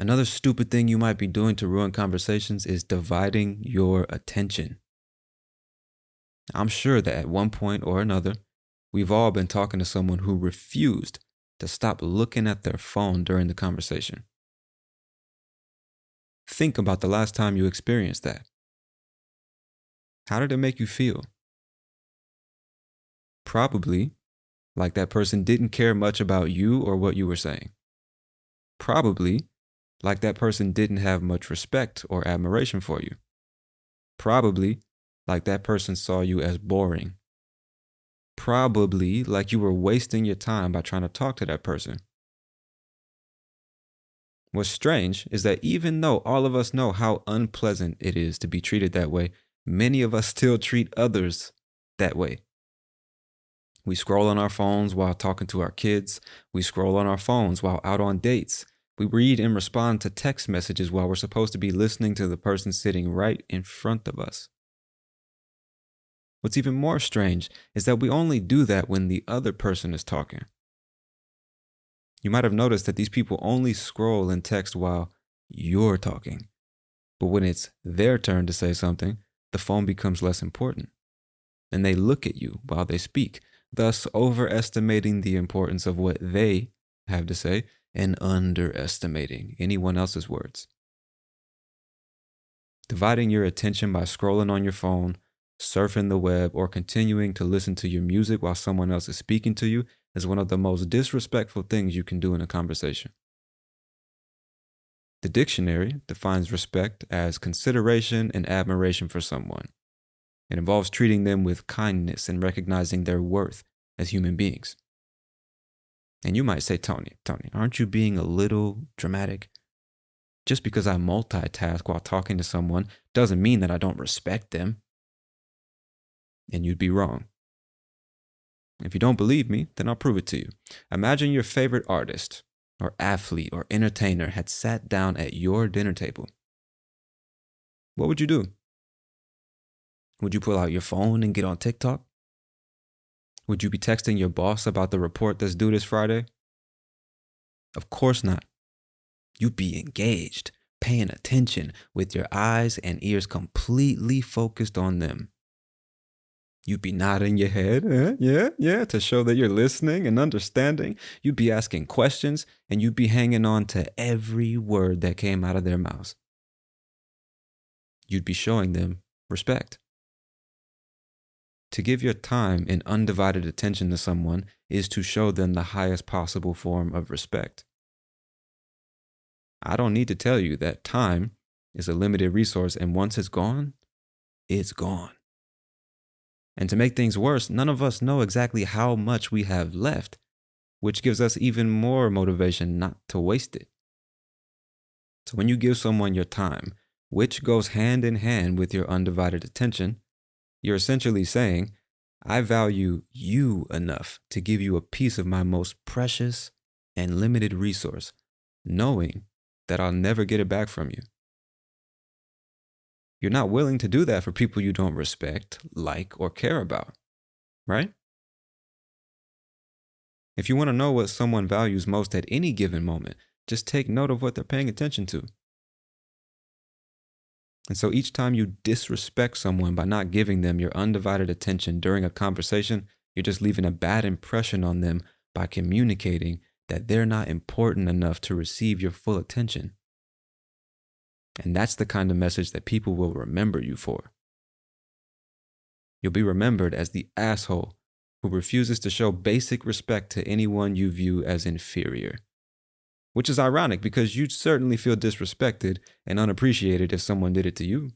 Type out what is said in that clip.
Another stupid thing you might be doing to ruin conversations is dividing your attention. I'm sure that at one point or another, we've all been talking to someone who refused to stop looking at their phone during the conversation. Think about the last time you experienced that. How did it make you feel? Probably like that person didn't care much about you or what you were saying. Probably like that person didn't have much respect or admiration for you. Probably like that person saw you as boring. Probably like you were wasting your time by trying to talk to that person. What's strange is that even though all of us know how unpleasant it is to be treated that way, many of us still treat others that way. We scroll on our phones while talking to our kids. We scroll on our phones while out on dates. We read and respond to text messages while we're supposed to be listening to the person sitting right in front of us. What's even more strange is that we only do that when the other person is talking. You might have noticed that these people only scroll and text while you're talking. But when it's their turn to say something, the phone becomes less important. And they look at you while they speak, thus overestimating the importance of what they have to say and underestimating anyone else's words. Dividing your attention by scrolling on your phone, surfing the web, or continuing to listen to your music while someone else is speaking to you is one of the most disrespectful things you can do in a conversation. The dictionary defines respect as consideration and admiration for someone. It involves treating them with kindness and recognizing their worth as human beings. And you might say, Tony, aren't you being a little dramatic? Just because I multitask while talking to someone doesn't mean that I don't respect them. And you'd be wrong. If you don't believe me, then I'll prove it to you. Imagine your favorite artist or athlete or entertainer had sat down at your dinner table. What would you do? Would you pull out your phone and get on TikTok? Would you be texting your boss about the report that's due this Friday? Of course not. You'd be engaged, paying attention with your eyes and ears completely focused on them. You'd be nodding your head, yeah, to show that you're listening and understanding. You'd be asking questions, and you'd be hanging on to every word that came out of their mouths. You'd be showing them respect. To give your time and undivided attention to someone is to show them the highest possible form of respect. I don't need to tell you that time is a limited resource, and once it's gone, it's gone. And to make things worse, none of us know exactly how much we have left, which gives us even more motivation not to waste it. So when you give someone your time, which goes hand in hand with your undivided attention, you're essentially saying, I value you enough to give you a piece of my most precious and limited resource, knowing that I'll never get it back from you. You're not willing to do that for people you don't respect, like, or care about, right? If you want to know what someone values most at any given moment, just take note of what they're paying attention to. And so each time you disrespect someone by not giving them your undivided attention during a conversation, you're just leaving a bad impression on them by communicating that they're not important enough to receive your full attention. And that's the kind of message that people will remember you for. You'll be remembered as the asshole who refuses to show basic respect to anyone you view as inferior. Which is ironic because you'd certainly feel disrespected and unappreciated if someone did it to you.